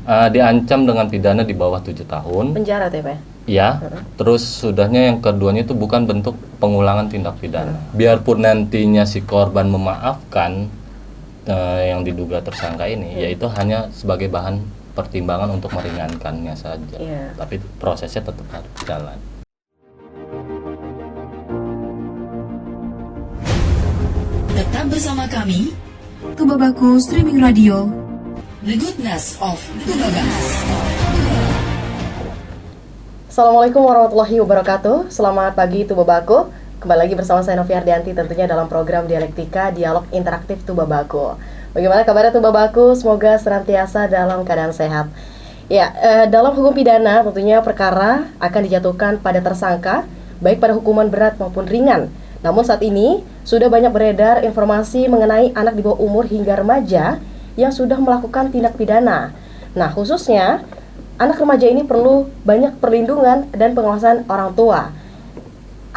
Diancam dengan pidana di bawah 7 tahun. Penjara tuh ya, Pak? Ya, terus sudahnya yang keduanya itu bukan bentuk pengulangan tindak pidana. Biarpun nantinya si korban memaafkan yang diduga tersangka ini, yaitu hanya sebagai bahan pertimbangan untuk meringankannya saja. Tapi prosesnya tetap harus jalan. Tetap bersama kami, Tuba Baku Streaming Radio, The Goodness of Tuba Baku. Assalamualaikum warahmatullahi wabarakatuh. Selamat pagi Tuba Baku. Kembali lagi bersama saya Novi Ardianti tentunya dalam program Dialektika Dialog Interaktif Tuba Baku. Bagaimana kabarnya Tuba Baku? Semoga senantiasa dalam keadaan sehat. Ya, dalam hukum pidana tentunya perkara akan dijatuhkan pada tersangka baik pada hukuman berat maupun ringan. Namun saat ini sudah banyak beredar informasi mengenai anak di bawah umur hingga remaja yang sudah melakukan tindak pidana. Nah, khususnya anak remaja ini perlu banyak perlindungan dan pengawasan orang tua.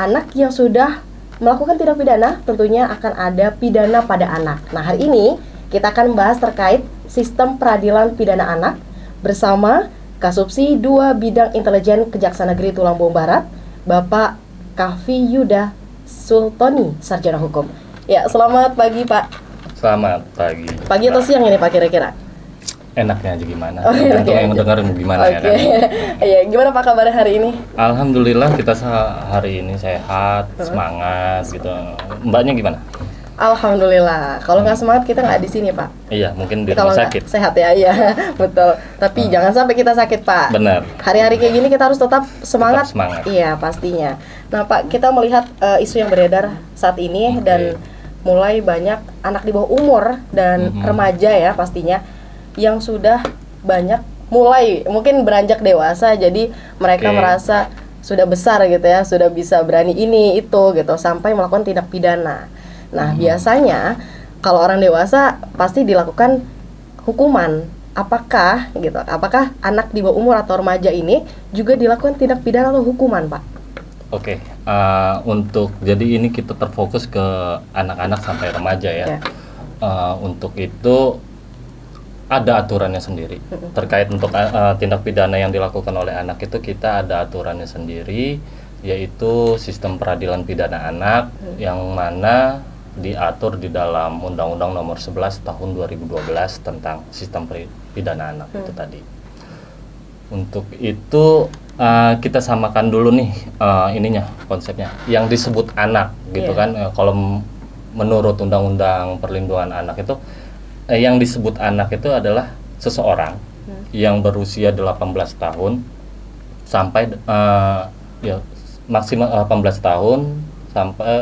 Anak yang sudah melakukan tindak pidana tentunya akan ada pidana pada anak. Nah, hari ini kita akan membahas terkait sistem peradilan pidana anak bersama Kasubsi 2 Bidang Intelijen Kejaksaan Negeri Tulang Bawang Barat, Bapak Kahfi Yuda Sultoni, Sarjana Hukum. Ya, selamat pagi Pak. Selamat pagi. Pagi atau siang ini Pak kira-kira? Enaknya aja gimana? Enaknya yang mendengar gimana ya kan? Iya, gimana Pak kabarnya hari ini? Alhamdulillah kita hari ini sehat, semangat gitu. Mbaknya gimana? Alhamdulillah. Kalau nggak semangat kita nggak di sini Pak. Iya, mungkin di Kalau rumah sakit. Sehat ya, iya betul. Tapi jangan sampai kita sakit Pak. Benar. Hari-hari kayak gini kita harus tetap semangat. Tetap semangat. Iya pastinya. Nah Pak, kita melihat isu yang beredar saat ini dan mulai banyak anak di bawah umur dan remaja ya pastinya yang sudah banyak mulai mungkin beranjak dewasa, jadi mereka merasa sudah besar gitu ya, sudah bisa berani ini itu gitu sampai melakukan tindak pidana. Nah, biasanya kalau orang dewasa pasti dilakukan hukuman. Apakah gitu? Apakah anak di bawah umur atau remaja ini juga dilakukan tindak pidana atau hukuman, Pak? Oke, untuk jadi ini kita terfokus ke anak-anak sampai remaja ya. Untuk itu ada aturannya sendiri terkait untuk tindak pidana yang dilakukan oleh anak itu kita ada aturannya sendiri, yaitu sistem peradilan pidana anak yang mana diatur di dalam Undang-Undang Nomor 11 Tahun 2012 tentang sistem pidana anak itu tadi. Untuk itu kita samakan dulu nih ininya konsepnya yang disebut anak gitu kan. Kalau menurut Undang-Undang Perlindungan Anak itu yang disebut anak itu adalah seseorang yang berusia 18 tahun sampai ya maksimal 18 tahun sampai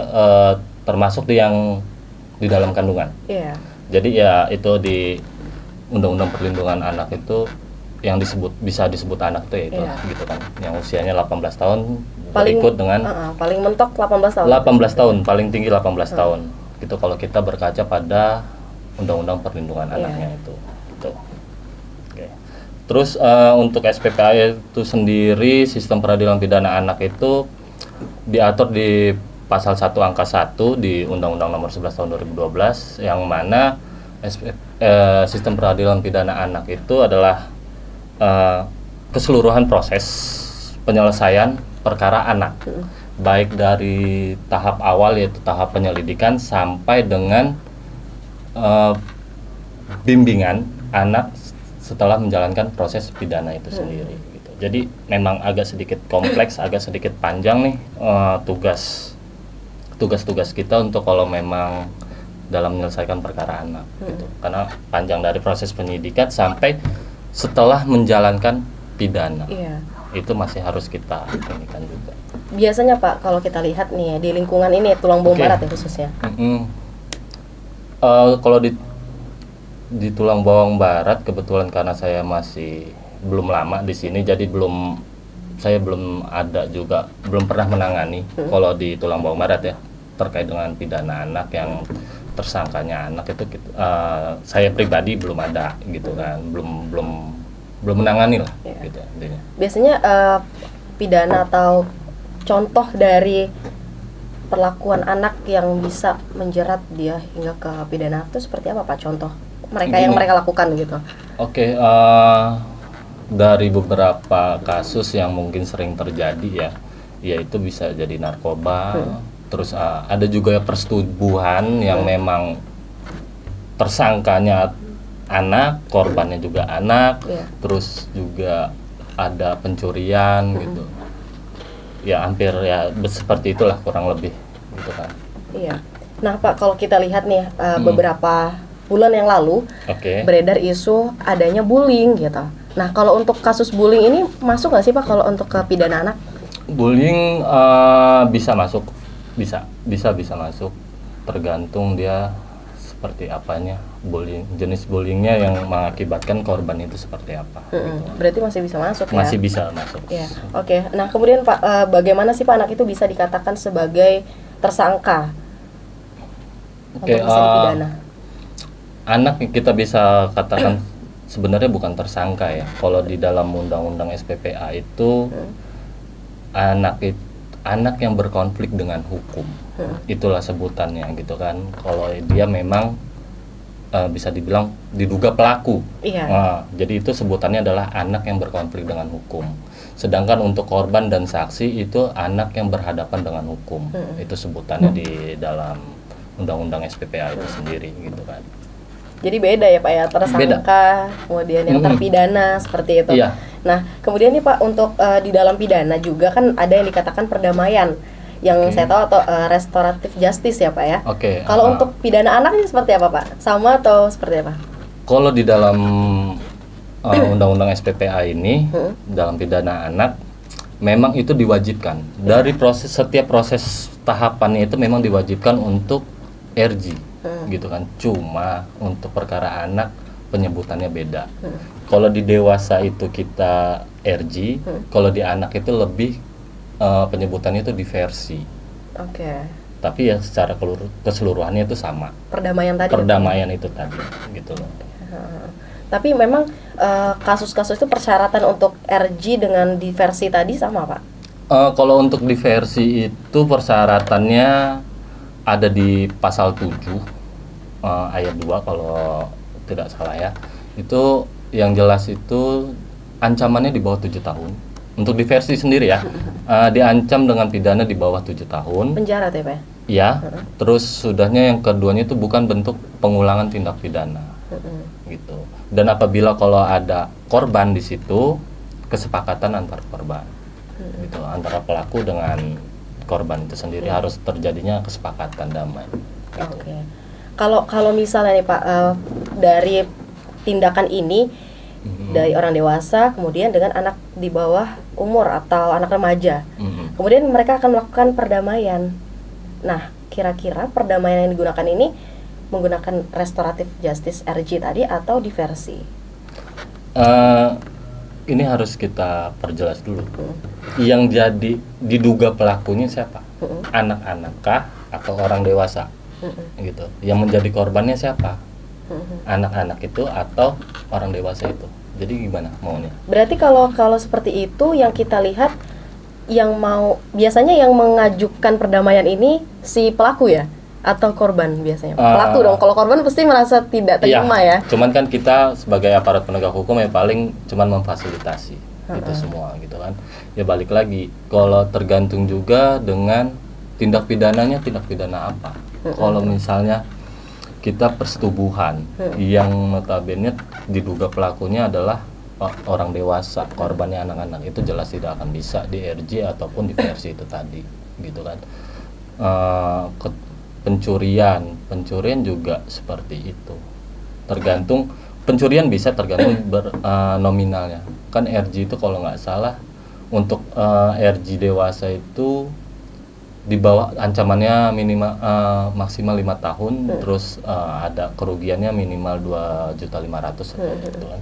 termasuk yang di dalam kandungan. Jadi ya itu di Undang-Undang Perlindungan Anak itu yang bisa disebut anak itu ya itu gitu kan. Yang usianya 18 tahun berikut dengan paling mentok 18 tahun. 18 tahun, paling tinggi 18 tahun. Gitu kalau kita berkaca pada Undang-Undang Perlindungan Anaknya itu. Gitu. Oke. Terus untuk SPPA itu sendiri sistem peradilan pidana anak itu diatur di pasal 1 angka 1 di Undang-Undang Nomor 11 Tahun 2012 yang mana sistem peradilan pidana anak itu adalah keseluruhan proses penyelesaian perkara anak. Baik dari tahap awal yaitu tahap penyelidikan sampai dengan bimbingan anak setelah menjalankan proses pidana itu sendiri gitu. Jadi memang agak sedikit kompleks, agak sedikit panjang nih tugas-tugas kita untuk kalau memang dalam menyelesaikan perkara anak gitu. Karena panjang dari proses penyidikan sampai setelah menjalankan pidana. Itu masih harus kita inikan juga. Biasanya Pak, kalau kita lihat nih di lingkungan ini Tulang Bawang Barat ya khususnya. Kalau di Tulang Bawang Barat kebetulan karena saya masih belum lama di sini, jadi saya belum pernah menangani kalau di Tulang Bawang Barat ya terkait dengan pidana anak yang tersangkanya anak itu saya pribadi belum ada gitu kan, belum menangani lah gitu intinya. Biasanya pidana atau contoh dari perlakuan anak yang bisa menjerat dia hingga ke pidana itu seperti apa Pak? Contoh mereka yang mereka lakukan gitu. Oke, dari beberapa kasus yang mungkin sering terjadi ya, yaitu bisa jadi narkoba, terus ada juga persetubuhan yang memang tersangkanya anak, korbannya juga anak, terus juga ada pencurian gitu. Ya hampir ya seperti itulah kurang lebih gitu kan. Iya. Nah Pak, kalau kita lihat nih beberapa bulan yang lalu beredar isu adanya bullying gitu. Nah kalau untuk kasus bullying ini masuk nggak sih Pak kalau untuk ke pidana anak? Bullying bisa masuk, bisa masuk, tergantung dia seperti apanya, bullying, jenis bullyingnya yang mengakibatkan korban itu seperti apa. Gitu. Berarti masih bisa masuk ya? Masih bisa masuk. Ya, oke. Nah kemudian Pak, bagaimana sih Pak anak itu bisa dikatakan sebagai tersangka untuk bisa dipidana? Anak kita bisa katakan sebenarnya bukan tersangka ya. Kalau di dalam undang-undang SPPA itu anak yang berkonflik dengan hukum, itulah sebutannya gitu kan. Kalau dia memang bisa dibilang diduga pelaku, jadi itu sebutannya adalah anak yang berkonflik dengan hukum. Sedangkan untuk korban dan saksi itu anak yang berhadapan dengan hukum, itu sebutannya di dalam undang-undang SPPA itu sendiri gitu kan. Jadi beda ya Pak ya, tersangka, kemudian yang terpidana seperti itu. Iya. Nah kemudian nih Pak, untuk di dalam pidana juga kan ada yang dikatakan perdamaian, yang saya tahu atau restoratif justice ya Pak ya. Kalau untuk pidana anak ini seperti apa Pak? Sama atau seperti apa? Kalau di dalam undang-undang SPPA ini, dalam pidana anak, memang itu diwajibkan. Dari setiap proses tahapannya itu memang diwajibkan untuk RG. Gitu kan, cuma untuk perkara anak penyebutannya beda. Kalau di dewasa itu kita RG, kalau di anak itu lebih penyebutannya itu diversi. Tapi ya secara keseluruhannya itu sama. Perdamaian itu tadi, gitu loh. Tapi memang kasus-kasus itu persyaratan untuk RG dengan diversi tadi sama Pak? Kalau untuk diversi itu persyaratannya ada di pasal 7 ayat 2 kalau tidak salah ya. Itu yang jelas itu ancamannya di bawah 7 tahun. Untuk diversi sendiri ya, diancam dengan pidana di bawah 7 tahun. Penjara tuh ya Pak? Iya, terus sudahnya yang keduanya itu bukan bentuk pengulangan tindak pidana. Gitu. Dan apabila kalau ada korban di situ, kesepakatan antar korban. Gitu, antara pelaku dengan korban itu sendiri harus terjadinya kesepakatan damai. Gitu. Kalau misalnya nih Pak, dari tindakan ini dari orang dewasa kemudian dengan anak di bawah umur atau anak remaja, kemudian mereka akan melakukan perdamaian. Nah, kira-kira perdamaian yang digunakan ini menggunakan restoratif justice RG tadi atau diversi? Ini harus kita perjelas dulu. Yang jadi diduga pelakunya siapa? Anak-anak kah atau orang dewasa? Gitu. Yang menjadi korbannya siapa? Anak-anak itu atau orang dewasa itu. Jadi gimana maunya? Berarti kalau seperti itu yang kita lihat, yang biasanya yang mengajukan perdamaian ini si pelaku ya atau korban biasanya? Pelaku dong. Kalau korban pasti merasa tidak terima ya. Cuman kan kita sebagai aparat penegak hukum ya paling cuman memfasilitasi itu semua gitu kan. Ya balik lagi, kalau tergantung juga dengan tindak pidananya, tindak pidana apa. Kalau misalnya kita persetubuhan yang notabene diduga pelakunya adalah orang dewasa, korbannya anak-anak, itu jelas tidak akan bisa di RJ ataupun di versi itu tadi gitu kan. Pencurian juga seperti itu, tergantung. Pencurian bisa tergantung nominalnya kan. RJ itu kalau nggak salah untuk RJ dewasa itu di bawah ancamannya minimal maksimal 5 tahun, terus ada kerugiannya minimal 2.500.000 gitu kan.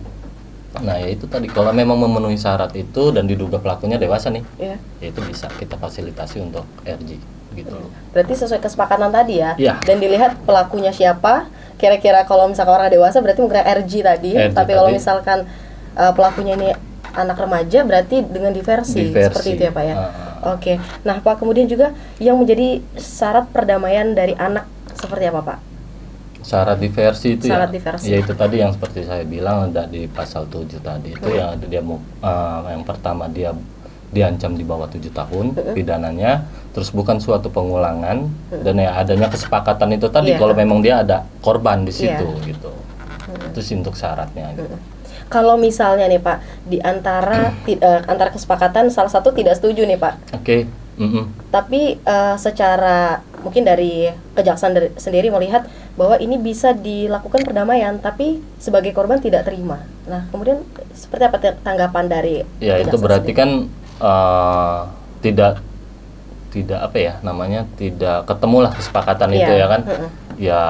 Nah ya itu tadi, kalau memang memenuhi syarat itu dan diduga pelakunya dewasa nih, ya itu bisa kita fasilitasi untuk RG gitu. Berarti sesuai kesepakatan tadi ya? Dan Iya. dilihat pelakunya siapa, kira-kira kalau misalkan orang dewasa berarti menggunakan RG tadi, tapi kalau misalkan pelakunya ini anak remaja berarti dengan diversi. Seperti itu ya Pak ya? Oke. Nah Pak, kemudian juga yang menjadi syarat perdamaian dari anak seperti apa Pak? Syarat diversi itu Syarat diversi. ya itu tadi yang seperti saya bilang ada di pasal 7 tadi itu yang dia yang pertama dia diancam di bawah 7 tahun pidananya, terus bukan suatu pengulangan dan ya adanya kesepakatan itu tadi kalau memang dia ada korban di situ gitu. Itu sih untuk syaratnya gitu. Kalau misalnya nih Pak, di antara kesepakatan salah satu tidak setuju nih Pak. Oke. Tapi secara mungkin dari kejaksaan sendiri melihat bahwa ini bisa dilakukan perdamaian, tapi sebagai korban tidak terima. Nah, kemudian seperti apa tanggapan dari ya itu berarti sendiri? Kan tidak apa ya namanya, tidak ketemulah kesepakatan itu ya kan. Ya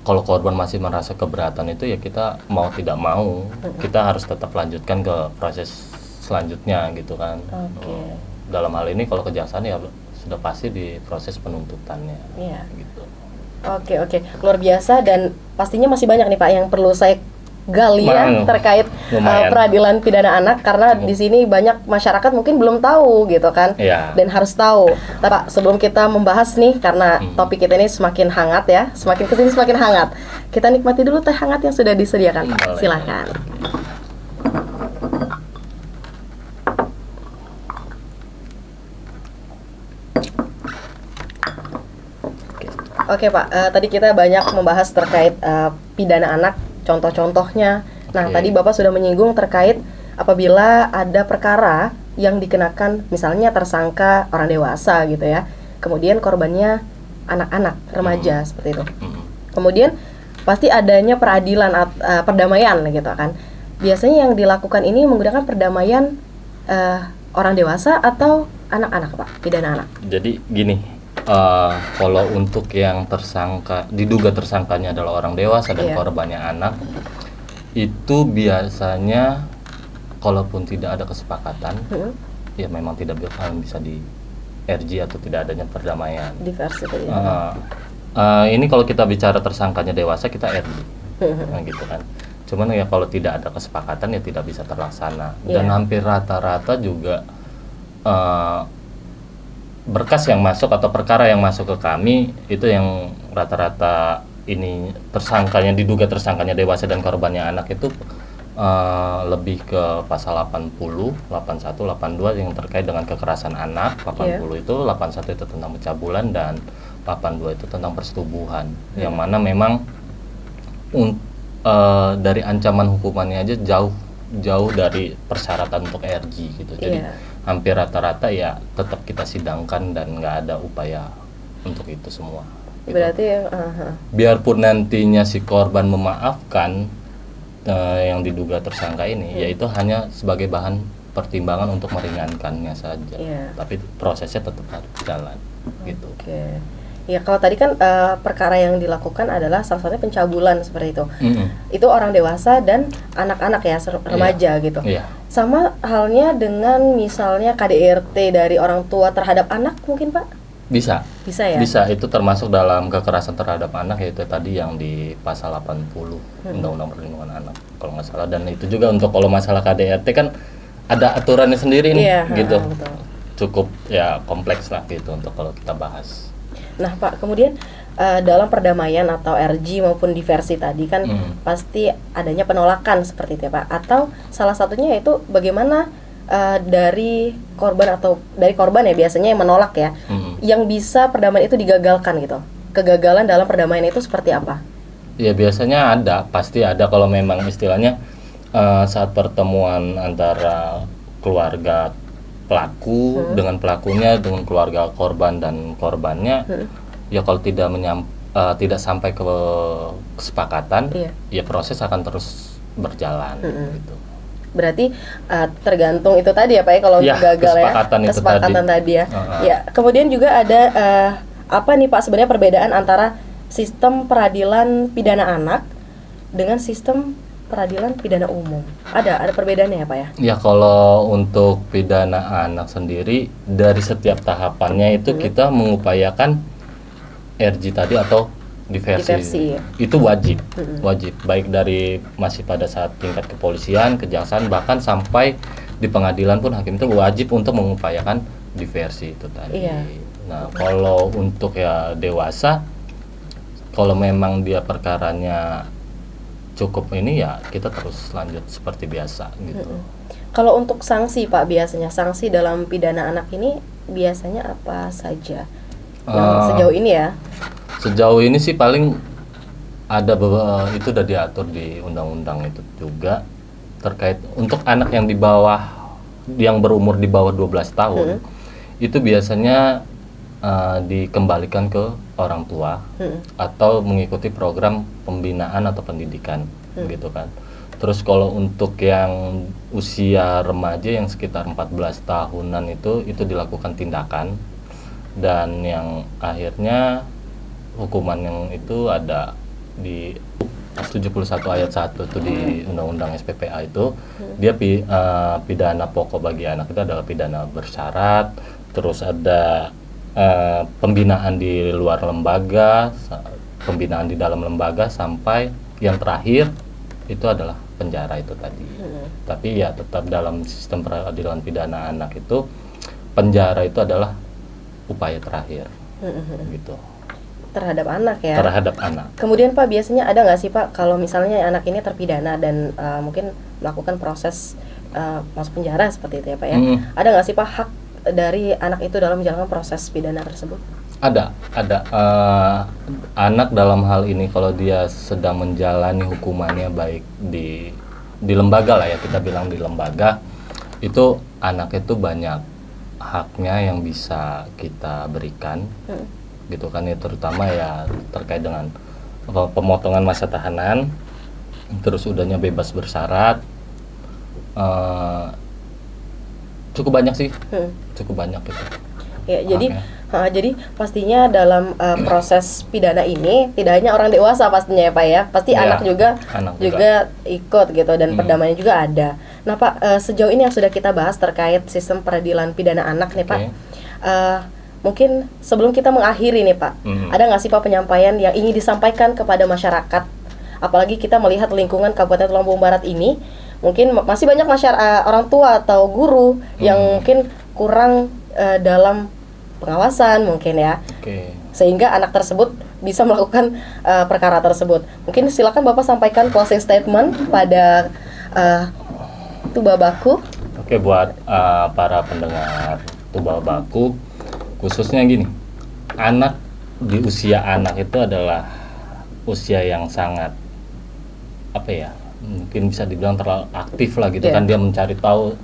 kalau korban masih merasa keberatan itu ya kita mau tidak mau kita harus tetap lanjutkan ke proses selanjutnya gitu kan. Dalam hal ini kalau kejaksaan ya sudah pasti di proses penuntutannya gitu. Oke, luar biasa dan pastinya masih banyak nih Pak yang perlu saya gali ya terkait peradilan pidana anak karena di sini banyak masyarakat mungkin belum tahu gitu kan dan harus tahu. Pak, sebelum kita membahas nih karena topik kita ini semakin hangat ya, semakin kesini semakin hangat. Kita nikmati dulu teh hangat yang sudah disediakan Pak. Silakan. Oke Pak, tadi kita banyak membahas terkait pidana anak, contoh-contohnya. Nah, tadi Bapak sudah menyinggung terkait apabila ada perkara yang dikenakan misalnya tersangka orang dewasa gitu ya. Kemudian korbannya anak-anak, remaja seperti itu. Kemudian pasti adanya peradilan perdamaian gitu kan. Biasanya yang dilakukan ini menggunakan perdamaian orang dewasa atau anak-anak Pak, pidana anak. Jadi gini, kalau untuk yang tersangka, diduga tersangkanya adalah orang dewasa dan korbannya anak, itu biasanya kalaupun tidak ada kesepakatan, ya memang tidak bisa di RG atau tidak adanya perdamaian. Diversi tadi. Ini kalau kita bicara tersangkanya dewasa kita RG, gitu kan. Cuman ya kalau tidak ada kesepakatan ya tidak bisa terlaksana. Dan hampir rata-rata juga berkas yang masuk atau perkara yang masuk ke kami itu yang rata-rata ini diduga tersangkanya dewasa dan korbannya anak itu lebih ke pasal 80, 81, 82 yang terkait dengan kekerasan anak. 80 itu, 81 itu tentang pencabulan dan 82 itu tentang persetubuhan. Yang mana memang dari ancaman hukumannya aja jauh dari persyaratan untuk RG gitu. Jadi hampir rata-rata ya tetap kita sidangkan dan nggak ada upaya untuk itu semua. Gitu. Berarti biarpun nantinya si korban memaafkan yang diduga tersangka ini, yaitu hanya sebagai bahan pertimbangan untuk meringankannya saja. Tapi prosesnya tetap harus jalan, gitu. Ya kalau tadi kan perkara yang dilakukan adalah salah satunya pencabulan seperti itu. Itu orang dewasa dan anak-anak ya, remaja gitu. Sama halnya dengan misalnya KDRT dari orang tua terhadap anak mungkin Pak? Bisa ya? Bisa, itu termasuk dalam kekerasan terhadap anak, yaitu tadi yang di pasal 80 Undang-Undang Perlindungan Anak kalau nggak salah. Dan itu juga untuk kalau masalah KDRT kan ada aturannya sendiri nih, gitu. Betul. Cukup ya kompleks lah gitu untuk kalau kita bahas. Nah Pak, kemudian dalam perdamaian atau RG maupun diversi tadi kan pasti adanya penolakan seperti itu ya Pak. Atau salah satunya yaitu bagaimana dari korban atau dari korban ya biasanya yang menolak ya, yang bisa perdamaian itu digagalkan gitu. Kegagalan dalam perdamaian itu seperti apa? Ya biasanya pasti ada kalau memang istilahnya saat pertemuan antara keluarga pelaku dengan pelakunya, dengan keluarga korban dan korbannya, ya kalau tidak sampai ke kesepakatan, ya proses akan terus berjalan gitu. Berarti tergantung itu tadi ya Pak ya, kalau gagal kesepakatan tadi ya. Ya, kemudian juga ada apa nih Pak sebenarnya perbedaan antara sistem peradilan pidana anak dengan sistem peradilan pidana umum? Ada perbedaannya ya Pak ya? Ya kalau untuk pidana anak sendiri dari setiap tahapannya itu kita mengupayakan RG tadi atau diversi. Itu wajib baik dari masih pada saat tingkat kepolisian, kejaksaan, bahkan sampai di pengadilan pun hakim itu wajib untuk mengupayakan diversi itu tadi. Nah kalau untuk ya dewasa Kalau memang dia perkaranya cukup ini ya kita terus lanjut seperti biasa gitu. Kalau untuk sanksi Pak, biasanya sanksi dalam pidana anak ini biasanya apa saja? Sejauh ini ya? Sejauh ini sih paling ada itu udah diatur di undang-undang itu juga terkait untuk anak yang yang berumur di bawah 12 tahun itu biasanya dikembalikan ke orang tua atau mengikuti program pembinaan atau pendidikan gitu kan. Terus kalau untuk yang usia remaja yang sekitar 14 tahunan itu dilakukan tindakan, dan yang akhirnya hukuman yang itu ada di 71 ayat 1 itu di Undang-Undang SPPA itu dia pidana pokok bagi anak itu adalah pidana bersyarat, terus ada pembinaan di luar lembaga, pembinaan di dalam lembaga, sampai yang terakhir itu adalah penjara itu tadi. Tapi ya tetap dalam sistem peradilan pidana anak itu penjara itu adalah upaya terakhir gitu. Terhadap anak ya? Terhadap anak. Kemudian Pak, biasanya ada nggak sih Pak kalau misalnya anak ini terpidana dan mungkin melakukan proses masuk penjara seperti itu ya Pak ya? Ada nggak sih Pak hak dari anak itu dalam menjalankan proses pidana tersebut? Ada. Anak dalam hal ini kalau dia sedang menjalani hukumannya baik di lembaga lah ya, kita bilang di lembaga, itu anak itu banyak haknya yang bisa kita berikan gitu kan ya, terutama ya terkait dengan pemotongan masa tahanan, terus udahnya bebas bersyarat, cukup banyak sih, cukup banyak gitu. Ya, jadi pastinya dalam proses pidana ini tidak hanya orang dewasa pastinya ya Pak ya, pasti ya, anak juga ikut gitu, dan perdamaian juga ada. Nah Pak, sejauh ini yang sudah kita bahas terkait sistem peradilan pidana anak nih Pak, mungkin sebelum kita mengakhiri nih Pak, ada nggak sih Pak penyampaian yang ingin disampaikan kepada masyarakat? Apalagi kita melihat lingkungan Kabupaten Lampung Barat ini, mungkin masih banyak masyarakat, orang tua atau guru yang mungkin kurang dalam pengawasan mungkin ya, sehingga anak tersebut bisa melakukan perkara tersebut. Mungkin silakan Bapak sampaikan closing statement pada Tuba Baku. Oke, buat para pendengar Tuba Baku, khususnya gini, anak di usia anak itu adalah usia yang sangat mungkin bisa dibilang terlalu aktif lah gitu kan, dia mencari tahu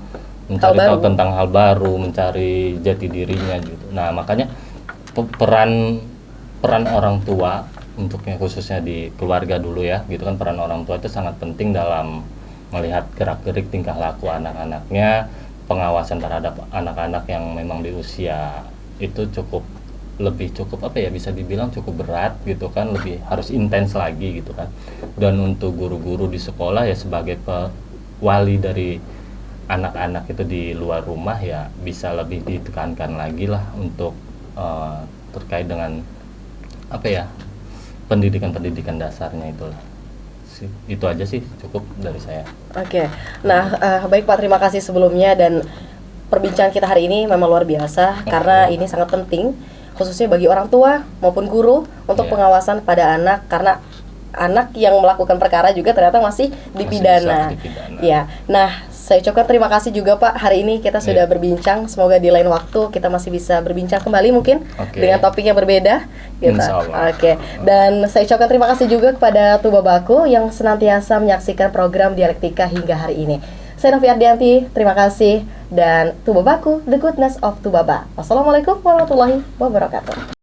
tentang hal baru, mencari jati dirinya gitu. Nah makanya peran orang tua untuknya, khususnya di keluarga dulu ya gitu kan, peran orang tua itu sangat penting dalam melihat gerak-gerik tingkah laku anak-anaknya, pengawasan terhadap anak-anak yang memang di usia itu cukup bisa dibilang cukup berat gitu kan, lebih harus intens lagi gitu kan. Dan untuk guru-guru di sekolah ya sebagai wali dari anak-anak itu di luar rumah ya bisa lebih ditekankan lagi lah untuk terkait dengan pendidikan dasarnya itulah. Itu aja sih, cukup dari saya. Oke. Nah, baik Pak, terima kasih sebelumnya, dan perbincangan kita hari ini memang luar biasa karena ini sangat penting khususnya bagi orang tua maupun guru untuk pengawasan pada anak, karena anak yang melakukan perkara juga ternyata masih dipidana. Ya. Nah, saya ucapkan terima kasih juga Pak, hari ini kita sudah berbincang. Semoga di lain waktu kita masih bisa berbincang kembali mungkin dengan topik yang berbeda gitu. Dan saya ucapkan terima kasih juga kepada Tuba Baku yang senantiasa menyaksikan program Dialektika hingga hari ini. Saya Novi Ardianti, terima kasih, dan Tuba Baku, The Goodness of Tubaba. Wassalamualaikum warahmatullahi wabarakatuh.